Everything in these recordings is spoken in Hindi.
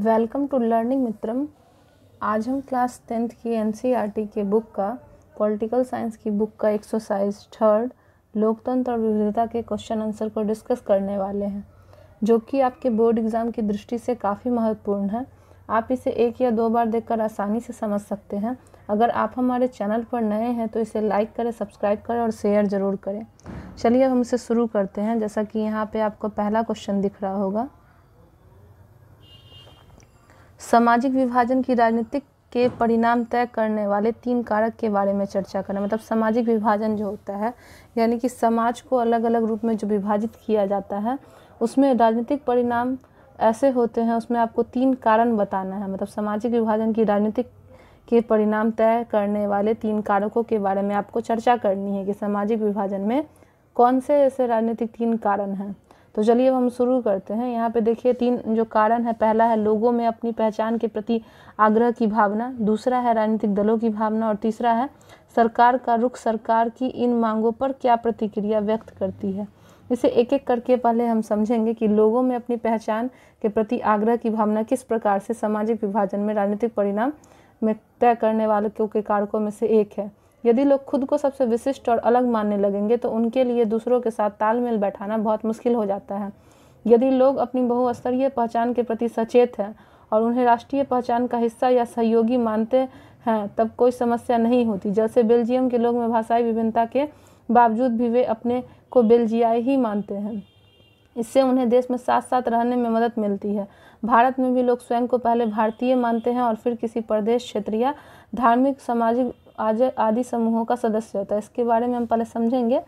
वेलकम टू लर्निंग मित्रम। आज हम क्लास 10th की एनसीईआरटी के बुक का पॉलिटिकल साइंस की बुक का एक्सरसाइज 3 लोकतंत्र और विविधता के क्वेश्चन आंसर को डिस्कस करने वाले हैं, जो कि आपके बोर्ड एग्ज़ाम की दृष्टि से काफ़ी महत्वपूर्ण है। आप इसे 1 या 2 बार देखकर आसानी से समझ सकते हैं। अगर आप हमारे चैनल पर नए हैं तो इसे लाइक करें, सब्सक्राइब करें और शेयर ज़रूर करें। चलिए अब हम इसे शुरू करते हैं। जैसा कि यहाँ पे आपको पहला क्वेश्चन दिख रहा होगा, सामाजिक विभाजन की राजनीतिक के परिणाम तय करने वाले 3 कारक के बारे में चर्चा करें। मतलब सामाजिक विभाजन जो होता है, यानी कि समाज को अलग अलग रूप में जो विभाजित किया जाता है, उसमें राजनीतिक परिणाम ऐसे होते हैं। उसमें आपको 3 कारण बताना है। मतलब सामाजिक विभाजन की राजनीतिक के परिणाम तय करने वाले 3 कारकों के बारे में आपको चर्चा करनी है कि सामाजिक विभाजन में कौन से ऐसे राजनीतिक 3 कारण हैं। तो चलिए अब हम शुरू करते हैं। यहाँ पे देखिए 3 जो कारण है, पहला है लोगों में अपनी पहचान के प्रति आग्रह की भावना, दूसरा है राजनीतिक दलों की भावना और तीसरा है सरकार का रुख, सरकार की इन मांगों पर क्या प्रतिक्रिया व्यक्त करती है। इसे एक एक करके पहले हम समझेंगे कि लोगों में अपनी पहचान के प्रति आग्रह की भावना किस प्रकार से सामाजिक विभाजन में राजनीतिक परिणाम में तय करने वालों के कारकों में से एक है। यदि लोग खुद को सबसे विशिष्ट और अलग मानने लगेंगे तो उनके लिए दूसरों के साथ तालमेल बैठाना बहुत मुश्किल हो जाता है। यदि लोग अपनी बहुस्तरीय पहचान के प्रति सचेत हैं और उन्हें राष्ट्रीय पहचान का हिस्सा या सहयोगी मानते हैं, तब कोई समस्या नहीं होती। जैसे बेल्जियम के लोग में भाषाई विभिन्नता के बावजूद भी वे अपने को बेल्जियाई ही मानते हैं। इससे उन्हें देश में साथ साथ रहने में मदद मिलती है। भारत में भी लोग स्वयं को पहले भारतीय मानते हैं और फिर किसी प्रदेश, क्षेत्र या धार्मिक, सामाजिक आदि समूहों का सदस्य होता है। इसके बारे में हम पहले समझेंगे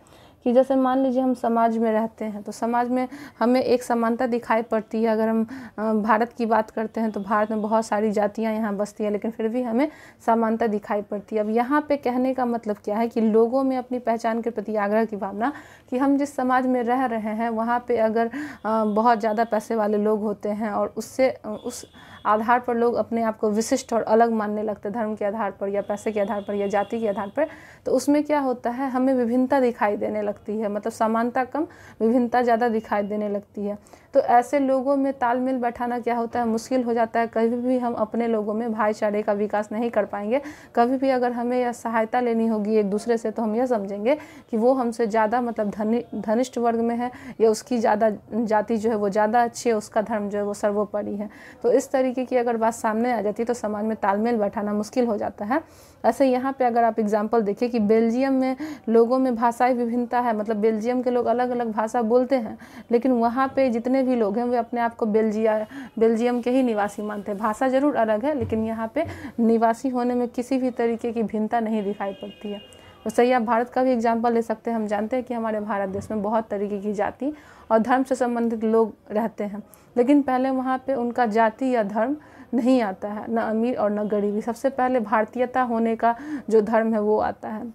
कि जैसे मान लीजिए हम समाज में रहते हैं तो समाज में हमें एक समानता दिखाई पड़ती है। अगर हम भारत की बात करते हैं तो भारत में बहुत सारी जातियां यहाँ बसती हैं, लेकिन फिर भी हमें समानता दिखाई पड़ती है। अब यहाँ पे कहने का मतलब क्या है कि लोगों में अपनी पहचान के प्रति आग्रह की भावना, कि हम जिस समाज में रह रहे हैं वहाँ पे अगर बहुत ज़्यादा पैसे वाले लोग होते हैं और उस आधार पर लोग अपने आप को विशिष्ट और अलग मानने लगते हैं, धर्म के आधार पर या पैसे के आधार पर या जाति के आधार पर, तो उसमें क्या होता है, हमें विभिन्नता दिखाई देने लगती है। मतलब समानता कम, विभिन्नता ज़्यादा दिखाई देने लगती है। तो ऐसे लोगों में तालमेल बैठाना क्या होता है, मुश्किल हो जाता है। कभी भी हम अपने लोगों में भाईचारे का विकास नहीं कर पाएंगे। कभी भी अगर हमें यह सहायता लेनी होगी एक दूसरे से तो हम यह समझेंगे कि वो हमसे ज़्यादा मतलब धनिष्ठ वर्ग में है या उसकी ज़्यादा जाति जो है वो ज़्यादा अच्छी है, उसका धर्म जो है वो सर्वोपरि है। तो इस तरीके की अगर बात सामने आ जाती है तो समाज में तालमेल बैठाना मुश्किल हो जाता है। ऐसे यहाँ पे अगर आप एग्जाम्पल देखिए कि बेल्जियम में लोगों में भाषाई विभिन्नता है। मतलब बेल्जियम के लोग अलग अलग भाषा बोलते हैं, लेकिन वहाँ पे जितने भी लोग हैं वे अपने आप को बेल्जियम के ही निवासी मानते हैं। भाषा जरूर अलग है, लेकिन यहाँ पे निवासी होने में किसी भी तरीके की भिन्नता नहीं दिखाई पड़ती है। तो सही, आप भारत का भी एग्जाम्पल ले सकते हैं। हम जानते हैं कि हमारे भारत देश में बहुत तरीके की जाति और धर्म से संबंधित लोग रहते हैं, लेकिन पहले वहाँ पे उनका जाति या धर्म नहीं आता है, न अमीर और न गरीबी। सबसे पहले भारतीयता होने का जो धर्म है वो आता है।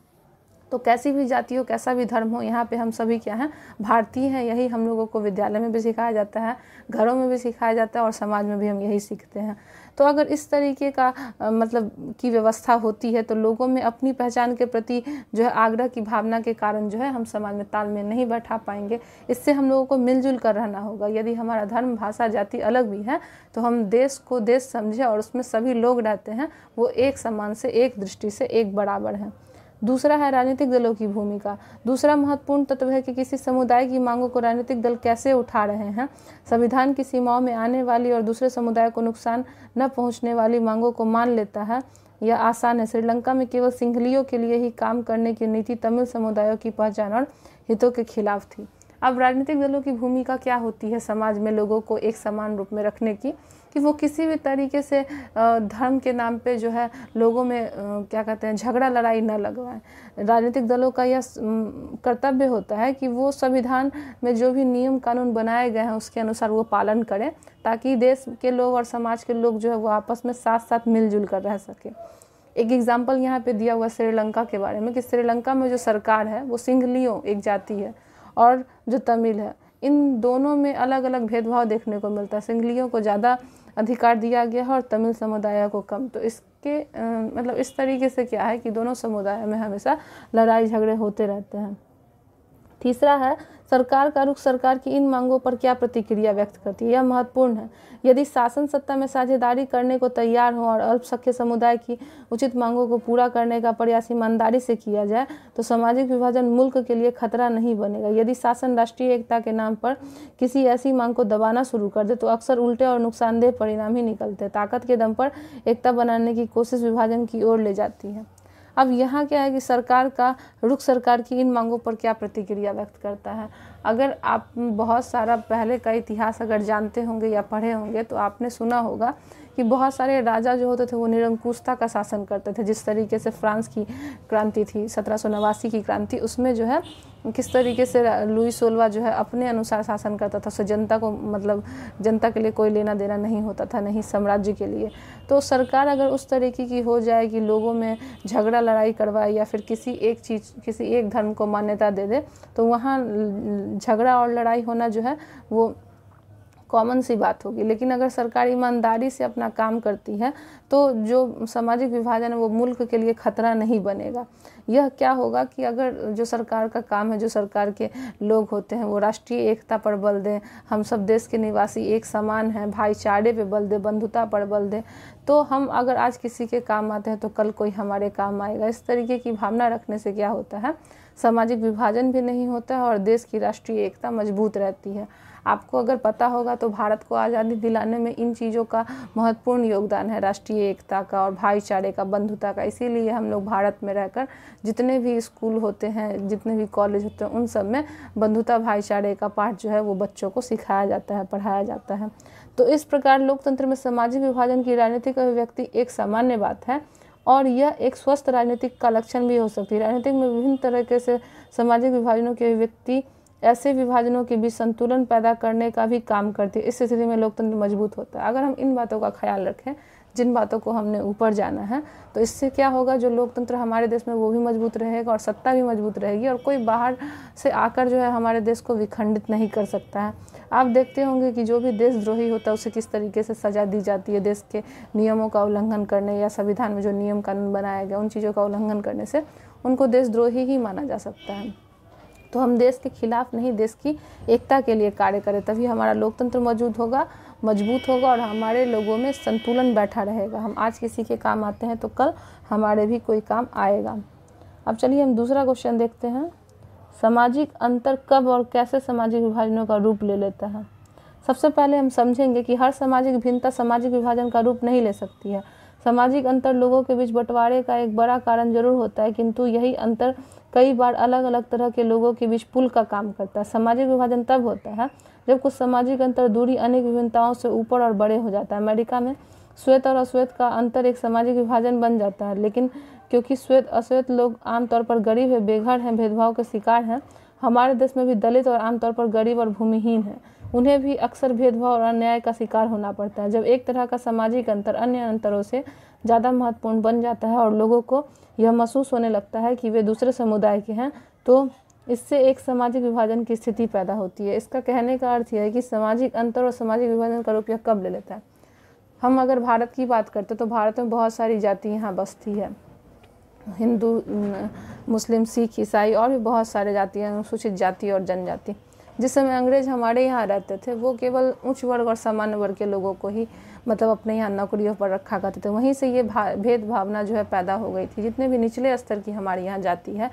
तो कैसी भी जाति हो, कैसा भी धर्म हो, यहाँ पे हम सभी क्या हैं, भारतीय हैं। यही हम लोगों को विद्यालय में भी सिखाया जाता है, घरों में भी सिखाया जाता है और समाज में भी हम यही सीखते हैं। तो अगर इस तरीके का मतलब की व्यवस्था होती है तो लोगों में अपनी पहचान के प्रति जो है आग्रह की भावना के कारण जो है हम समाज में तालमेल नहीं बैठा पाएंगे। इससे हम लोगों को मिलजुल कर रहना होगा। यदि हमारा धर्म, भाषा, जाति अलग भी है तो हम देश को देश समझे और उसमें सभी लोग रहते हैं, वो एक समान से, एक दृष्टि से, एक बराबर है। दूसरा है राजनीतिक दलों की भूमिका। दूसरा महत्वपूर्ण तत्व है कि किसी समुदाय की मांगों को राजनीतिक दल कैसे उठा रहे हैं। संविधान की सीमाओं में आने वाली और दूसरे समुदाय को नुकसान न पहुंचने वाली मांगों को मान लेता है। यह आसान है। श्रीलंका में केवल सिंहलियों के लिए ही काम करने की नीति तमिल समुदायों की पहचान और हितों के खिलाफ थी। अब राजनीतिक दलों की भूमिका क्या होती है समाज में लोगों को एक समान रूप में रखने की, कि वो किसी भी तरीके से धर्म के नाम पे जो है लोगों में क्या कहते हैं, झगड़ा लड़ाई न लगवाएं। राजनीतिक दलों का यह कर्तव्य होता है कि वो संविधान में जो भी नियम कानून बनाए गए हैं उसके अनुसार वो पालन करें, ताकि देश के लोग और समाज के लोग जो है वो आपस में साथ साथ मिलजुल कर रह सके। एक एग्जाम्पल यहाँ पे दिया हुआ श्रीलंका के बारे में कि श्रीलंका में जो सरकार है वो सिंहलियों एक जाति है और जो तमिल है, इन दोनों में अलग अलग भेदभाव देखने को मिलता है। सिंहलियों को ज़्यादा अधिकार दिया गया है और तमिल समुदाय को कम। तो इसके मतलब इस तरीके से क्या है कि दोनों समुदाय में हमेशा लड़ाई झगड़े होते रहते हैं। तीसरा है, सरकार का रुख सरकार की इन मांगों पर क्या प्रतिक्रिया व्यक्त करती है। यह महत्वपूर्ण है। यदि शासन सत्ता में साझेदारी करने को तैयार हो और अल्पसंख्यक समुदाय की उचित मांगों को पूरा करने का प्रयास ईमानदारी से किया जाए तो सामाजिक विभाजन मुल्क के लिए खतरा नहीं बनेगा। यदि शासन राष्ट्रीय एकता के नाम पर किसी ऐसी मांग को दबाना शुरू कर दे तो अक्सर उल्टे और नुकसानदेह परिणाम ही निकलते हैं। ताकत के दम पर एकता बनाने की कोशिश विभाजन की ओर ले जाती है। अब यहाँ क्या है कि सरकार का रुख सरकार की इन मांगों पर क्या प्रतिक्रिया व्यक्त करता है। अगर आप बहुत सारा पहले का इतिहास अगर जानते होंगे या पढ़े होंगे तो आपने सुना होगा कि बहुत सारे राजा जो होते थे वो निरंकुशता का शासन करते थे। जिस तरीके से फ्रांस की क्रांति थी 1789 की क्रांति, उसमें जो है किस तरीके से लुई 16वां जो है अपने अनुसार शासन करता था। जनता को मतलब जनता के लिए कोई लेना देना नहीं होता था, नहीं साम्राज्य के लिए। तो सरकार अगर उस तरीके की हो जाए कि लोगों में झगड़ा लड़ाई करवाए या फिर किसी एक धर्म को मान्यता दे दे तो वहाँ झगड़ा और लड़ाई होना जो है वो कॉमन सी बात होगी। लेकिन अगर सरकार ईमानदारी से अपना काम करती है तो जो सामाजिक विभाजन है वो मुल्क के लिए खतरा नहीं बनेगा। यह क्या होगा कि अगर जो सरकार का काम है, जो सरकार के लोग होते हैं वो राष्ट्रीय एकता पर बल दें, हम सब देश के निवासी एक समान हैं, भाईचारे पे बल दें, बंधुता पर बल दें, तो हम अगर आज किसी के काम आते हैं तो कल कोई हमारे काम आएगा। इस तरीके की भावना रखने से क्या होता है, सामाजिक विभाजन भी नहीं होता है और देश की राष्ट्रीय एकता मजबूत रहती है। आपको अगर पता होगा तो भारत को आज़ादी दिलाने में इन चीज़ों का महत्वपूर्ण योगदान है, राष्ट्रीय एकता का और भाईचारे का, बंधुता का। इसीलिए हम लोग भारत में रहकर जितने भी स्कूल होते हैं, जितने भी कॉलेज होते हैं, उन सब में बंधुता भाईचारे का पाठ जो है वो बच्चों को सिखाया जाता है, पढ़ाया जाता है। तो इस प्रकार लोकतंत्र में सामाजिक विभाजन की राजनीतिक अभिव्यक्ति एक सामान्य बात है और यह एक स्वस्थ राजनीतिक का लक्षण भी हो सकती है। राजनीतिक में विभिन्न तरीके से सामाजिक विभाजनों की अभिव्यक्ति ऐसे विभाजनों के बीच संतुलन पैदा करने का भी काम करती है। इस स्थिति में लोकतंत्र मजबूत होता है। अगर हम इन बातों का ख्याल रखें, जिन बातों को हमने ऊपर जाना है, तो इससे क्या होगा, जो लोकतंत्र हमारे देश में वो भी मजबूत रहेगा और सत्ता भी मजबूत रहेगी और कोई बाहर से आकर जो है हमारे देश को विखंडित नहीं कर सकता है। आप देखते होंगे कि जो भी देशद्रोही होता है उसे किस तरीके से सज़ा दी जाती है। देश के नियमों का उल्लंघन करने या संविधान में जो नियम कानून बनाया गया उन चीज़ों का उल्लंघन करने से उनको देशद्रोही ही माना जा सकता है। तो हम देश के खिलाफ नहीं, देश की एकता के लिए कार्य करें, तभी हमारा लोकतंत्र मजबूत होगा और हमारे लोगों में संतुलन बैठा रहेगा। हम आज किसी के काम आते हैं तो कल हमारे भी कोई काम आएगा। अब चलिए हम दूसरा क्वेश्चन देखते हैं। सामाजिक अंतर कब और कैसे सामाजिक विभाजनों का रूप ले लेता है। सबसे पहले हम समझेंगे कि हर सामाजिक भिन्नता सामाजिक विभाजन का रूप नहीं ले सकती है। सामाजिक अंतर लोगों के बीच बंटवारे का एक बड़ा कारण जरूर होता है, किंतु यही अंतर कई बार अलग अलग तरह के लोगों के बीच पुल का काम करता है। सामाजिक विभाजन तब होता है जब कुछ सामाजिक अंतर दूरी अनेक विभिन्नताओं से ऊपर और बड़े हो जाता है। अमेरिका में श्वेत और अश्वेत का अंतर एक सामाजिक विभाजन बन जाता है, लेकिन क्योंकि श्वेत अश्वेत लोग आमतौर पर गरीब है, बेघर हैं, भेदभाव के शिकार हैं, हमारे देश में भी दलित और आमतौर पर गरीब और भूमिहीन हैं, उन्हें भी अक्सर भेदभाव और अन्याय का शिकार होना पड़ता है। जब एक तरह का सामाजिक अंतर अन्य अंतरों से ज़्यादा महत्वपूर्ण बन जाता है और लोगों को यह महसूस होने लगता है कि वे दूसरे समुदाय के हैं, तो इससे एक सामाजिक विभाजन की स्थिति पैदा होती है। इसका कहने का अर्थ यह है कि सामाजिक अंतर और सामाजिक विभाजन का रूप यह कब ले लेता है। हम अगर भारत की बात करते तो भारत में बहुत सारी जाति यहाँ बसती है, हिंदू, मुस्लिम, सिख, ईसाई और भी बहुत सारे जाति हैं, अनुसूचित जाति और जनजाति। जिस समय अंग्रेज हमारे यहाँ रहते थे वो केवल उच्च वर्ग और सामान्य वर्ग के लोगों को ही मतलब अपने यहाँ नौकरियों पर रखा करते थे। वहीं से ये भेद भावना जो है पैदा हो गई थी। जितने भी निचले स्तर की हमारे यहाँ जाति है,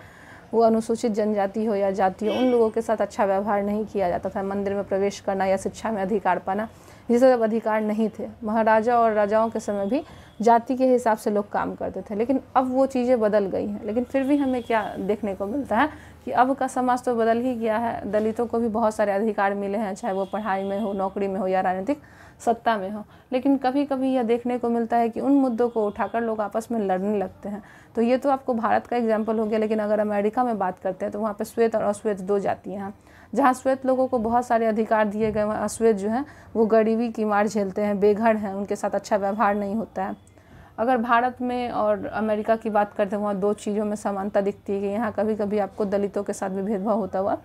वो अनुसूचित जनजाति हो या जाति हो, उन लोगों के साथ अच्छा व्यवहार नहीं किया जाता था। मंदिर में प्रवेश करना या शिक्षा में अधिकार पाना, ये सब अधिकार नहीं थे। महाराजा और राजाओं के समय भी जाति के हिसाब से लोग काम करते थे, लेकिन अब वो चीज़ें बदल गई हैं। लेकिन फिर भी हमें क्या देखने को मिलता है कि अब का समाज तो बदल ही गया है। दलितों को भी बहुत सारे अधिकार मिले हैं, चाहे वो पढ़ाई में हो, नौकरी में हो या राजनीतिक सत्ता में हो। लेकिन कभी कभी यह देखने को मिलता है कि उन मुद्दों को उठाकर लोग आपस में लड़ने लगते हैं। तो ये तो आपको भारत का एग्जाम्पल हो गया, लेकिन अगर अमेरिका में बात करते हैं तो वहाँ पे श्वेत और अश्वेत दो जातियाँ हैं। जहाँ श्वेत लोगों को बहुत सारे अधिकार दिए गए, वहाँ अश्वेत जो हैं वो गरीबी की मार झेलते हैं, बेघर हैं, उनके साथ अच्छा व्यवहार नहीं होता है। अगर भारत में और अमेरिका की बात करते हैं, वहाँ दो चीज़ों में समानता दिखती है कि यहाँ कभी कभी आपको दलितों के साथ भी भेदभाव होता हुआ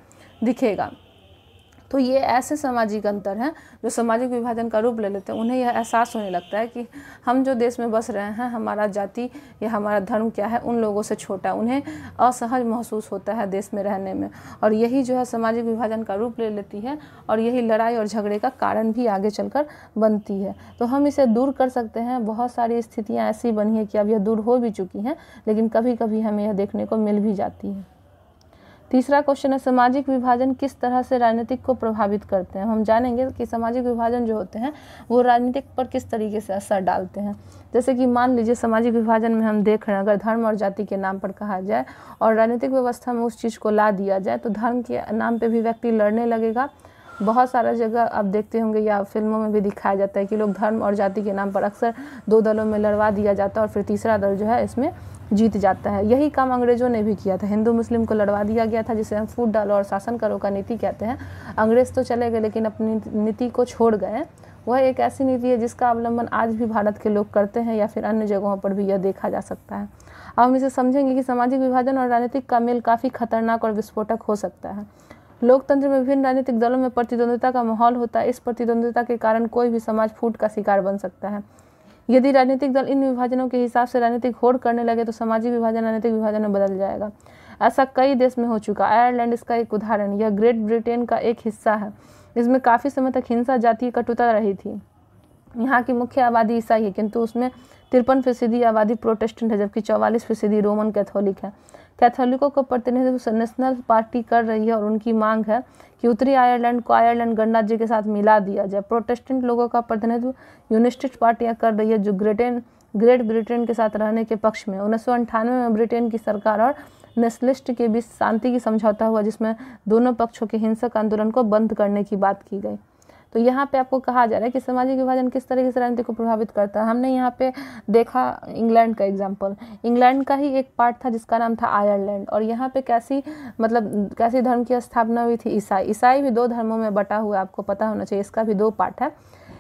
दिखेगा। तो ये ऐसे सामाजिक अंतर हैं जो सामाजिक विभाजन का रूप ले लेते हैं। उन्हें यह एहसास होने लगता है कि हम जो देश में बस रहे हैं, हमारा जाति या हमारा धर्म क्या है उन लोगों से छोटा, उन्हें असहज महसूस होता है देश में रहने में, और यही जो है सामाजिक विभाजन का रूप ले लेती है और यही लड़ाई और झगड़े का कारण भी आगे चलकर बनती है। तो हम इसे दूर कर सकते हैं। बहुत सारी स्थितियाँ ऐसी बनी है कि अब यह दूर हो भी चुकी हैं, लेकिन कभी कभी हमें यह देखने को मिल भी जाती है। तीसरा क्वेश्चन है, सामाजिक विभाजन किस तरह से राजनीतिक को प्रभावित करते हैं। हम जानेंगे कि सामाजिक विभाजन जो होते हैं वो राजनीतिक पर किस तरीके से असर डालते हैं। जैसे कि मान लीजिए सामाजिक विभाजन में हम देख रहे हैं, अगर धर्म और जाति के नाम पर कहा जाए और राजनीतिक व्यवस्था में उस चीज़ को ला दिया जाए तो धर्म के नाम पर भी व्यक्ति लड़ने लगेगा। बहुत सारा जगह आप देखते होंगे या फिल्मों में भी दिखाया जाता है कि लोग धर्म और जाति के नाम पर अक्सर दो दलों में लड़वा दिया जाता है और फिर तीसरा दल जो है इसमें जीत जाता है। यही काम अंग्रेजों ने भी किया था। हिंदू मुस्लिम को लड़वा दिया गया था, जिसे हम फूट डालो और शासन करो का नीति कहते हैं। अंग्रेज तो चले गए लेकिन अपनी नीति को छोड़ गए। वह एक ऐसी नीति है जिसका अवलंबन आज भी भारत के लोग करते हैं या फिर अन्य जगहों पर भी यह देखा जा सकता है। अब हम इसे समझेंगे कि सामाजिक विभाजन और राजनीतिक का मेल काफ़ी खतरनाक और विस्फोटक हो सकता है। लोकतंत्र में विभिन्न राजनीतिक दलों में प्रतिद्वंद्विता का माहौल होता है। इस प्रतिद्वंद्विता के कारण कोई भी समाज फूट का शिकार बन सकता है। यदि राजनीतिक दल इन विभाजनों के हिसाब से राजनीतिक होड़ करने लगे तो सामाजिक विभाजन राजनीतिक विभाजन में बदल जाएगा। ऐसा कई देश में हो चुका। आयरलैंड इसका एक उदाहरण। यह ग्रेट ब्रिटेन का एक हिस्सा है। इसमें काफ़ी समय तक हिंसा, जातीय कटुता रही थी। यहाँ की मुख्य आबादी ईसाई है, किंतु उसमें 53% आबादी प्रोटेस्टेंट है, जबकि 44% रोमन कैथोलिक है। कैथोलिकों को प्रतिनिधित्व नेशनल पार्टी कर रही है और उनकी मांग है कि उत्तरी आयरलैंड को आयरलैंड गणराज्य के साथ मिला दिया जाए। प्रोटेस्टेंट लोगों का प्रतिनिधित्व यूनिस्टिस्ट पार्टियां कर रही है जो ग्रेट ब्रिटेन के साथ रहने के पक्ष में। 1998 में ब्रिटेन की सरकार और नेशनलिस्ट के बीच शांति की समझौता हुआ, जिसमें दोनों पक्षों के हिंसक आंदोलन को बंद करने की बात की गई। तो यहाँ पे आपको कहा जा रहा है कि सामाजिक विभाजन किस तरीके से राजनीति को प्रभावित करता है। हमने यहाँ पे देखा इंग्लैंड का एग्जाम्पल। इंग्लैंड का ही एक पार्ट था जिसका नाम था आयरलैंड, और यहाँ पे कैसी धर्म की स्थापना हुई थी, ईसाई भी दो धर्मों में बटा हुआ है, आपको पता होना चाहिए। इसका भी दो पार्ट है,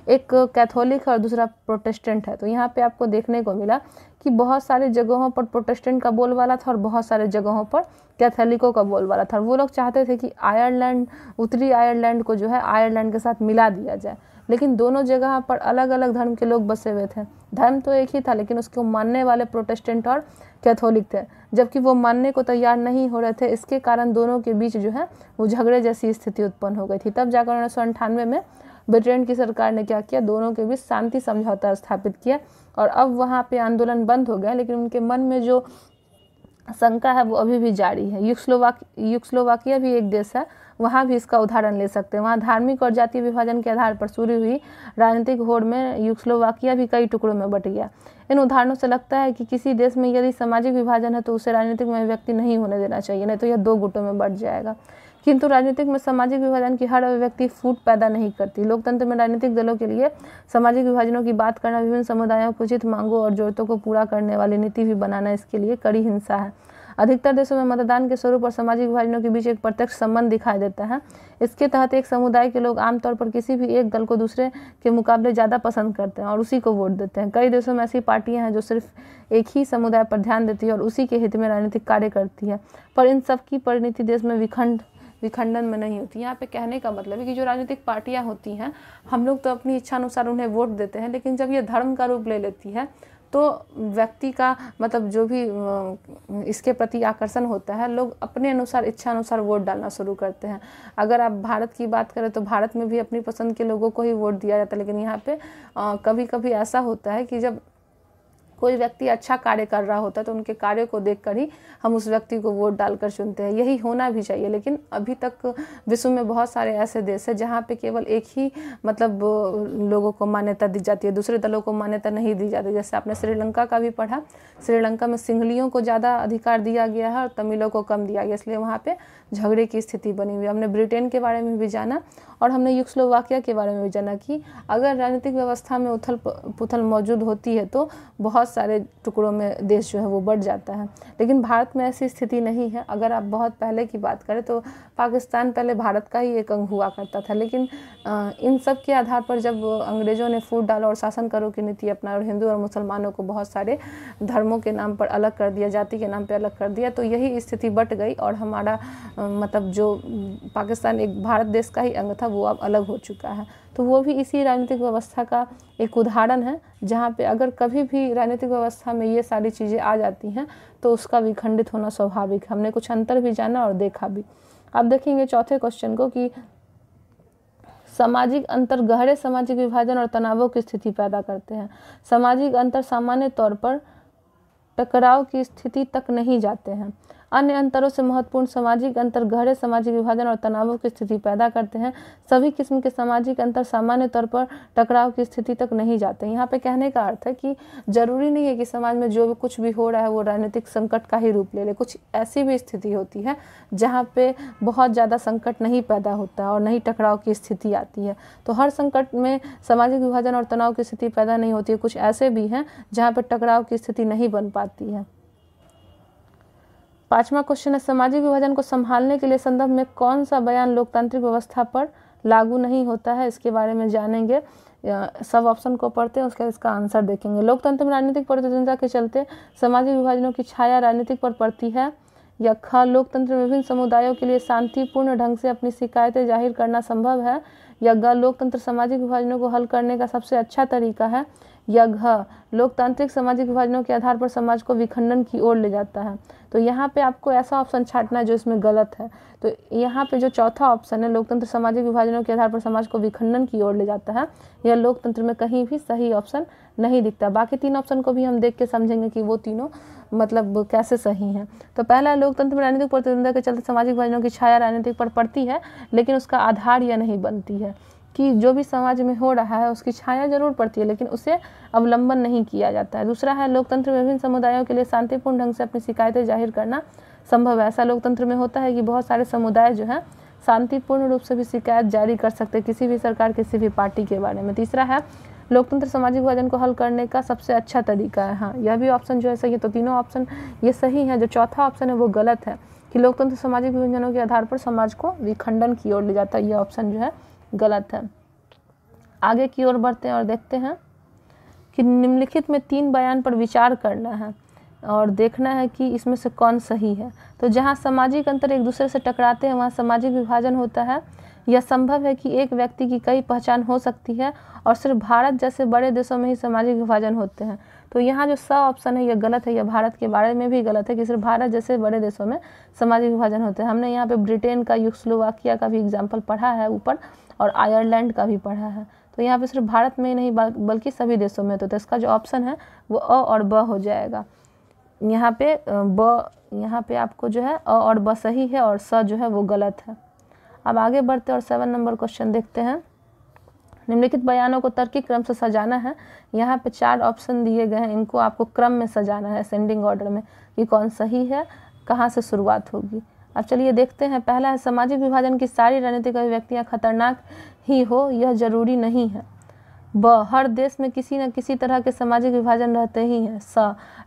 एक कैथोलिक है और दूसरा प्रोटेस्टेंट है। तो यहाँ पे आपको देखने को मिला कि बहुत सारे जगहों पर प्रोटेस्टेंट का बोलबाला था और बहुत सारे जगहों पर कैथोलिकों का बोलबाला था। वो लोग चाहते थे कि आयरलैंड, उत्तरी आयरलैंड को जो है आयरलैंड के साथ मिला दिया जाए, लेकिन दोनों जगह पर अलग अलग धर्म के लोग बसे हुए थे। धर्म तो एक ही था, लेकिन उसको मानने वाले प्रोटेस्टेंट और कैथोलिक थे, जबकि वो मानने को तैयार नहीं हो रहे थे। इसके कारण दोनों के बीच जो है वो झगड़े जैसी स्थिति उत्पन्न हो गई थी। तब जाकर 1998 में ब्रिटेन की सरकार ने क्या किया, दोनों के बीच शांति समझौता स्थापित किया और अब वहाँ पे आंदोलन बंद हो गया, लेकिन उनके मन में जो शंका है वो अभी भी जारी है। यूगोस्लाविया भी एक देश है, वहाँ भी इसका उदाहरण ले सकते हैं। वहाँ धार्मिक और जातीय विभाजन के आधार पर शुरू हुई राजनीतिक होड़ में यूगोस्लाविया भी कई टुकड़ों में बट गया। इन उदाहरणों से लगता है कि किसी देश में यदि सामाजिक विभाजन है तो उसे राजनीतिक में व्यक्ति नहीं होने देना चाहिए, नहीं तो यह दो गुटों में बट जाएगा। किंतु राजनीतिक में सामाजिक विभाजन की हर अभिव्यक्ति फूट पैदा नहीं करती। लोकतंत्र में राजनीतिक दलों के लिए सामाजिक विभाजनों की बात करना, विभिन्न समुदायों को उचित मांगों और जरूरतों को पूरा करने वाली नीति भी बनाना इसके लिए कड़ी हिंसा है। अधिकतर देशों में मतदान के स्वरूप और सामाजिक विभाजनों के बीच एक प्रत्यक्ष संबंध दिखाई देता है। इसके तहत एक समुदाय के लोग आमतौर पर किसी भी एक दल को दूसरे के मुकाबले ज़्यादा पसंद करते हैं और उसी को वोट देते हैं। कई देशों में ऐसी पार्टियां हैं जो सिर्फ एक ही समुदाय पर ध्यान देती है और उसी के हित में राजनीतिक कार्य करती है, पर इन सब की परिणति देश में विखंडन में नहीं होती। यहाँ पे कहने का मतलब है कि जो राजनीतिक पार्टियां होती हैं, हम लोग तो अपनी इच्छा अनुसार उन्हें वोट देते हैं, लेकिन जब ये धर्म का रूप ले लेती है तो व्यक्ति का जो भी इसके प्रति आकर्षण होता है, लोग अपने अनुसार, इच्छा अनुसार वोट डालना शुरू करते हैं। अगर आप भारत की बात करें तो भारत में भी अपनी पसंद के लोगों को ही वोट दिया जाता है, लेकिन यहाँ पे कभी कभी ऐसा होता है कि जब कोई व्यक्ति अच्छा कार्य कर रहा होता है तो उनके कार्य को देखकर ही हम उस व्यक्ति को वोट डालकर चुनते हैं। यही होना भी चाहिए, लेकिन अभी तक विश्व में बहुत सारे ऐसे देश हैं जहाँ पे केवल एक ही लोगों को मान्यता दी जाती है, दूसरे दलों को मान्यता नहीं दी जाती। जैसे आपने श्रीलंका का भी पढ़ा, श्रीलंका में सिंहलियों को ज़्यादा अधिकार दिया गया है और तमिलों को कम दिया गया, इसलिए वहाँ पे झगड़े की स्थिति बनी हुई है। हमने ब्रिटेन के बारे में भी जाना और हमने यूगोस्लाविया के बारे में भी जाना कि अगर राजनीतिक व्यवस्था में उथल पुथल मौजूद होती है तो बहुत बहुत सारे टुकड़ों में देश जो है वो बढ़ जाता है। लेकिन भारत में ऐसी स्थिति नहीं है। अगर आप बहुत पहले की बात करें तो पाकिस्तान पहले भारत का ही एक अंग हुआ करता था, लेकिन इन सब के आधार पर जब अंग्रेज़ों ने फूट डाला और शासन करो की नीति अपना और हिंदू और मुसलमानों को बहुत सारे धर्मों के नाम पर अलग कर दिया, जाति के नाम पर अलग कर दिया, तो यही स्थिति बट गई और हमारा मतलब जो पाकिस्तान एक भारत देश का ही अंग था वो अब अलग हो चुका है। तो वो भी इसी राजनीतिक व्यवस्था का एक उदाहरण है, जहाँ पे अगर कभी भी राजनीतिक व्यवस्था में ये सारी चीज़ें आ जाती हैं तो उसका विखंडित होना स्वाभाविक है। हमने कुछ अंतर भी जाना और देखा भी। अब देखेंगे चौथे क्वेश्चन को कि सामाजिक अंतर गहरे सामाजिक विभाजन और तनावों की स्थिति पैदा करते हैं। सामाजिक अंतर सामान्य तौर पर टकराव की स्थिति तक नहीं जाते हैं। अन्य अंतरों से महत्वपूर्ण सामाजिक अंतर गहरे सामाजिक विभाजन और तनावों की स्थिति पैदा करते हैं। सभी किस्म के सामाजिक अंतर सामान्य तौर पर टकराव की स्थिति तक नहीं जाते हैं। यहाँ पे कहने का अर्थ है कि जरूरी नहीं है कि समाज में जो भी कुछ भी हो रहा है वो राजनीतिक संकट का ही रूप ले ले। कुछ ऐसी भी स्थिति होती है जहाँ पे बहुत ज़्यादा संकट नहीं पैदा होता है और नहीं टकराव की स्थिति आती है। तो हर संकट में सामाजिक विभाजन और तनाव की स्थिति पैदा नहीं होती है। कुछ ऐसे भी हैं जहाँ पर टकराव की स्थिति नहीं बन पाती है। पांचवा क्वेश्चन है, सामाजिक विभाजन को संभालने के लिए संदर्भ में कौन सा बयान लोकतांत्रिक व्यवस्था पर लागू नहीं होता है? इसके बारे में जानेंगे। सब ऑप्शन को पढ़ते हैं, उसके बाद इसका आंसर देखेंगे। लोकतंत्र में राजनीतिक प्रतिद्वंद्विता के चलते सामाजिक विभाजनों की छाया राजनीतिक पर पड़ती है। या ख, लोकतंत्र में विभिन्न समुदायों के लिए शांतिपूर्ण ढंग से अपनी शिकायतें जाहिर करना संभव है। या ग, लोकतंत्र सामाजिक विभाजनों को हल करने का सबसे अच्छा तरीका है। या घ, लोकतांत्रिक सामाजिक विभाजनों के आधार पर समाज को विखंडन की ओर ले जाता है। तो यहाँ पे आपको ऐसा ऑप्शन छांटना है जो इसमें गलत है। तो यहाँ पे जो चौथा ऑप्शन है, लोकतंत्र सामाजिक विभाजनों के आधार पर समाज को विखंडन की ओर ले जाता है, यह लोकतंत्र में कहीं भी सही ऑप्शन नहीं दिखता। बाकी तीन ऑप्शन को भी हम देख के समझेंगे कि वो तीनों मतलब कैसे सही हैं। तो पहला, लोकतंत्र में राजनीतिक प्रतिद्वंद्विता के चलते सामाजिक विभाजनों की छाया राजनीतिक पर पड़ती है, लेकिन उसका आधार यह नहीं बनती है कि जो भी समाज में हो रहा है उसकी छाया जरूर पड़ती है, लेकिन उसे अवलंबन नहीं किया जाता है। दूसरा है, लोकतंत्र में विभिन्न समुदायों के लिए शांतिपूर्ण ढंग से अपनी शिकायतें जाहिर करना संभव है। ऐसा लोकतंत्र में होता है कि बहुत सारे समुदाय जो हैं शांतिपूर्ण रूप से भी शिकायत जारी कर सकते हैं किसी भी सरकार, किसी भी पार्टी के बारे में। तीसरा है, लोकतंत्र सामाजिक विभाजन को हल करने का सबसे अच्छा तरीका है। हाँ, यह भी ऑप्शन जो है सही है। तो तीनों ऑप्शन ये सही है। जो चौथा ऑप्शन है वो गलत है कि लोकतंत्र सामाजिक विभाजनों के आधार पर समाज को विखंडन की ओर ले जाता है। यह ऑप्शन जो है गलत है। आगे की ओर बढ़ते हैं और देखते हैं कि निम्नलिखित में 3 बयान पर विचार करना है और देखना है कि इसमें से कौन सही है। तो जहाँ सामाजिक अंतर एक दूसरे से टकराते हैं वहाँ सामाजिक विभाजन होता है। यह संभव है कि एक व्यक्ति की कई पहचान हो सकती है और सिर्फ भारत जैसे बड़े देशों में ही सामाजिक विभाजन होते हैं। तो यहाँ जो स ऑप्शन है यह गलत है। यह भारत के बारे में भी गलत है कि सिर्फ भारत जैसे बड़े देशों में सामाजिक विभाजन होते हैं। हमने यहाँ पे ब्रिटेन का, यूगोस्लोवाकिया का भी एग्जाम्पल पढ़ा है ऊपर, और आयरलैंड का भी पढ़ा है। तो यहाँ पे सिर्फ भारत में ही नहीं बल्कि सभी देशों में। तो इसका जो ऑप्शन है वो अ और ब हो जाएगा। यहाँ पे आपको जो है अ और ब सही है और स जो है वो गलत है। अब आगे बढ़ते और 7 नंबर क्वेश्चन देखते हैं। निम्नलिखित बयानों को तर्कीय क्रम से सजाना है। यहाँ पे 4 ऑप्शन दिए गए हैं, इनको आपको क्रम में सजाना है, असेंडिंग ऑर्डर में, कि कौन सही है, कहाँ से शुरुआत होगी। अब चलिए देखते हैं। पहला है, सामाजिक विभाजन की सारी राजनीतिक अभिव्यक्तियाँ खतरनाक ही हो यह जरूरी नहीं है। ब, हर देश में किसी न किसी तरह के सामाजिक विभाजन रहते ही हैं। स,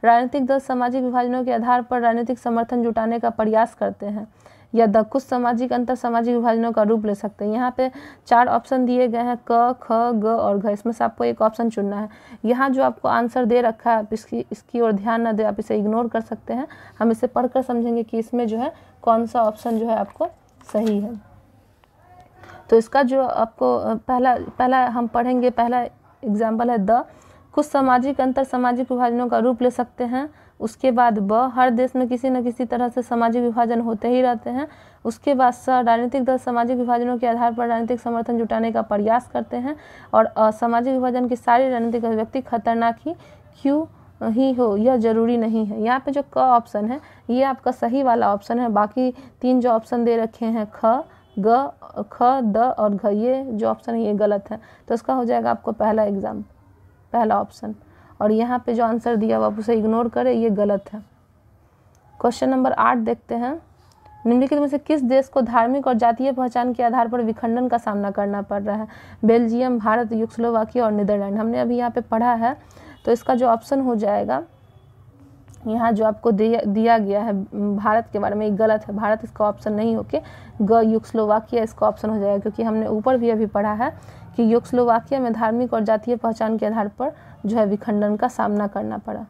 राजनीतिक दल सामाजिक विभाजनों के आधार पर राजनीतिक समर्थन जुटाने का प्रयास करते हैं। या द, कुछ सामाजिक अंतर सामाजिक विभाजनों का रूप ले सकते हैं। यहाँ पे 4 ऑप्शन दिए गए हैं, क, ख, ग और घ। इसमें से आपको एक ऑप्शन चुनना है। यहाँ जो आपको आंसर दे रखा है आप इसकी ओर ध्यान न दें, आप इसे इग्नोर कर सकते हैं। हम इसे पढ़कर समझेंगे कि इसमें जो है कौन सा ऑप्शन जो है आपको सही है। तो इसका जो आपको पहला हम पढ़ेंगे, पहला एग्जाम्पल है द, कुछ सामाजिक अंतर सामाजिक विभाजनों का रूप ले सकते हैं। उसके बाद ब, हर देश में किसी न किसी तरह से सामाजिक विभाजन होते ही रहते हैं। उसके बाद स, राजनीतिक दल सामाजिक विभाजनों के आधार पर राजनीतिक समर्थन जुटाने का प्रयास करते हैं। और अ, सामाजिक विभाजन की सारी राजनीतिक अभिव्यक्ति खतरनाक ही क्यों ही हो यह जरूरी नहीं है। यहाँ पे जो क ऑप्शन है ये आपका सही वाला ऑप्शन है। बाकी 3 जो ऑप्शन दे रखे हैं ख, ग, ख, द और घ, ये जो ऑप्शन है ये गलत है। तो इसका हो जाएगा आपको पहला ऑप्शन। और यहाँ पे जो आंसर दिया हुआ आप उसे इग्नोर करें, ये गलत है। क्वेश्चन नंबर 8 देखते हैं। निम्नलिखित में से किस देश को धार्मिक और जातीय पहचान के आधार पर विखंडन का सामना करना पड़ रहा है? बेल्जियम, भारत, यूगोस्लोवाकिया और नीदरलैंड। हमने अभी यहाँ पे पढ़ा है तो इसका जो ऑप्शन हो जाएगा यहाँ जो आपको दिया गया है भारत के बारे में, ये गलत है। भारत इसका ऑप्शन नहीं होके यूगोस्लोवाकिया इसका ऑप्शन हो जाएगा, क्योंकि हमने ऊपर भी अभी पढ़ा है कि यूगोस्लोवाकिया में धार्मिक और जातीय पहचान के आधार पर जो है विखंडन का सामना करना पड़ा।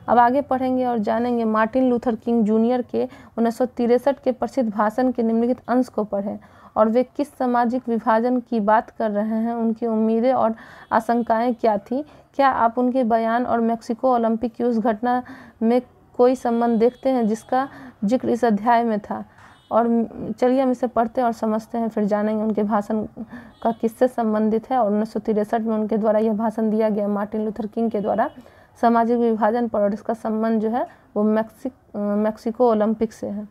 अब आगे पढ़ेंगे और जानेंगे मार्टिन लूथर किंग जूनियर के 1963 के प्रसिद्ध भाषण के निम्नलिखित अंश को पढ़ें और वे किस सामाजिक विभाजन की बात कर रहे हैं, उनकी उम्मीदें और आशंकाएं क्या थी, क्या आप उनके बयान और मेक्सिको ओलंपिक की उस घटना में कोई संबंध देखते हैं जिसका जिक्र इस अध्याय में था। और चलिए हम इसे पढ़ते हैं और समझते हैं, फिर जानेंगे उनके भाषण का किससे संबंधित है और 1963 में उनके द्वारा यह भाषण दिया गया मार्टिन लूथर किंग के द्वारा सामाजिक विभाजन पर, और इसका संबंध जो है वो मेक्सिको ओलंपिक से है।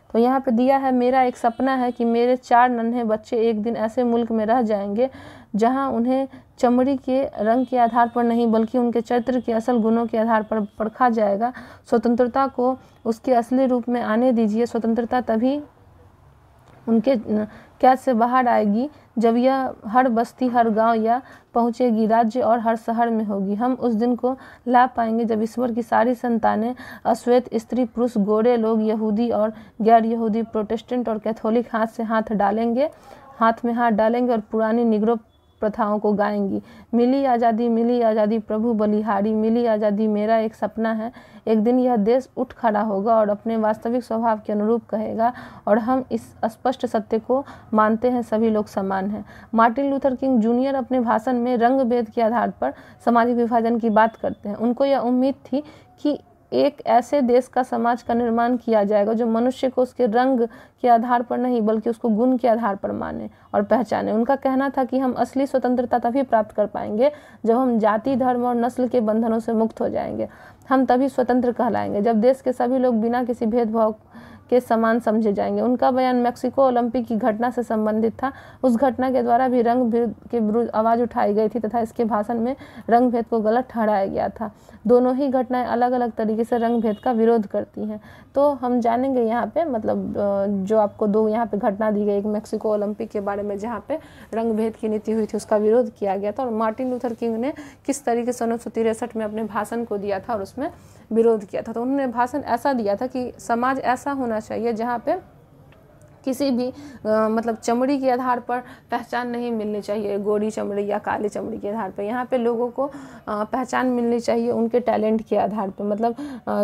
तो यहाँ पे दिया है, मेरा एक सपना है कि मेरे 4 नन्हे बच्चे एक दिन ऐसे मुल्क में रह जाएंगे जहाँ उन्हें चमड़ी के रंग के आधार पर नहीं बल्कि उनके चरित्र के असल गुणों के आधार पर परखा जाएगा। स्वतंत्रता को उसके असली रूप में आने दीजिए। स्वतंत्रता तभी उनके कैद से बाहर आएगी जब यह हर बस्ती, हर गांव या पहुंचेगी राज्य और हर शहर में होगी। हम उस दिन को ला पाएंगे जब ईश्वर की सारी संतानें, अश्वेत, स्त्री, पुरुष, गोरे लोग, यहूदी और गैर यहूदी, प्रोटेस्टेंट और कैथोलिक हाथ में हाथ डालेंगे और पुरानी निग्रो प्रथाओं को गाएंगी। मिली आज़ादी प्रभु बलिहारी, मिली आज़ादी मेरा एक सपना है। एक दिन यह देश उठ खड़ा होगा और अपने वास्तविक स्वभाव के अनुरूप कहेगा, और हम इस स्पष्ट सत्य को मानते हैं, सभी लोग समान हैं। मार्टिन लूथर किंग जूनियर अपने भाषण में रंग भेद के आधार पर सामाजिक विभाजन की बात करते हैं। उनको यह उम्मीद थी कि एक ऐसे देश का समाज का निर्माण किया जाएगा जो मनुष्य को उसके रंग के आधार पर नहीं बल्कि उसको गुण के आधार पर माने और पहचाने। उनका कहना था कि हम असली स्वतंत्रता तभी प्राप्त कर पाएंगे जब हम जाति, धर्म और नस्ल के बंधनों से मुक्त हो जाएंगे। हम तभी स्वतंत्र कहलाएंगे जब देश के सभी लोग बिना किसी भेदभाव के समान समझे जाएंगे। उनका बयान मेक्सिको ओलंपिक की घटना से संबंधित था। उस घटना के द्वारा भी रंग भेद के विरुद्ध आवाज़ उठाई गई थी तथा इसके भाषण में रंग भेद को गलत ठहराया गया था। दोनों ही घटनाएं अलग अलग तरीके से रंग भेद का विरोध करती हैं। तो हम जानेंगे यहाँ पे, मतलब जो आपको 2 यहाँ पे घटना दी गई, एक मेक्सिको ओलंपिक के बारे में जहाँ पे रंग भेद की नीति हुई थी उसका विरोध किया गया था, और मार्टिन लूथर किंग ने किस तरीके से 1963 में अपने भाषण को दिया था और उसमें विरोध किया था। तो उन्होंने भाषण ऐसा दिया था कि समाज ऐसा होना चाहिए जहाँ पे किसी भी मतलब चमड़ी के आधार पर पहचान नहीं मिलनी चाहिए, गोरी चमड़ी या काली चमड़ी के आधार पर। यहाँ पे लोगों को पहचान मिलनी चाहिए उनके टैलेंट के आधार पे। मतलब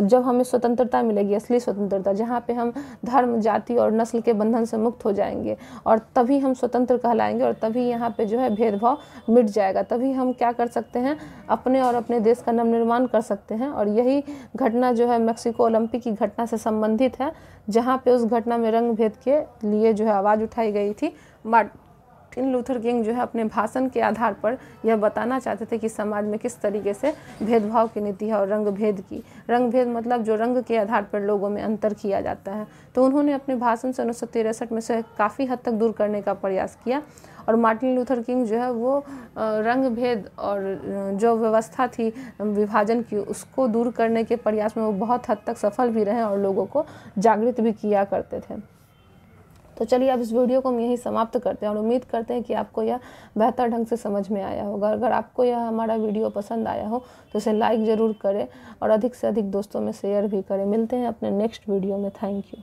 जब हमें स्वतंत्रता मिलेगी, असली स्वतंत्रता, जहाँ पे हम धर्म, जाति और नस्ल के बंधन से मुक्त हो जाएंगे, और तभी हम स्वतंत्र कहलाएंगे, और तभी यहाँ पे जो है भेदभाव मिट जाएगा। तभी हम क्या कर सकते हैं, अपने और अपने देश का नवनिर्माण कर सकते हैं। और यही घटना जो है मेक्सिको ओलंपिक की घटना से संबंधित है, जहाँ पे उस घटना में रंग भेद के लिए जो है आवाज़ उठाई गई थी। मार्टिन लूथर किंग जो है अपने भाषण के आधार पर यह बताना चाहते थे कि समाज में किस तरीके से भेदभाव की नीति है और रंग भेद की। रंग भेद मतलब जो रंग के आधार पर लोगों में अंतर किया जाता है। तो उन्होंने अपने भाषण से 1963 में से काफ़ी हद तक दूर करने का प्रयास किया। और मार्टिन लूथर किंग जो है वो रंग भेद और जो व्यवस्था थी विभाजन की, उसको दूर करने के प्रयास में वो बहुत हद तक सफल भी रहे और लोगों को जागृत भी किया करते थे। तो चलिए अब इस वीडियो को हम यहीं समाप्त करते हैं और उम्मीद करते हैं कि आपको यह बेहतर ढंग से समझ में आया होगा। अगर आपको यह हमारा वीडियो पसंद आया हो तो इसे लाइक ज़रूर करें और अधिक से अधिक दोस्तों में शेयर भी करें। मिलते हैं अपने नेक्स्ट वीडियो में। Thank you.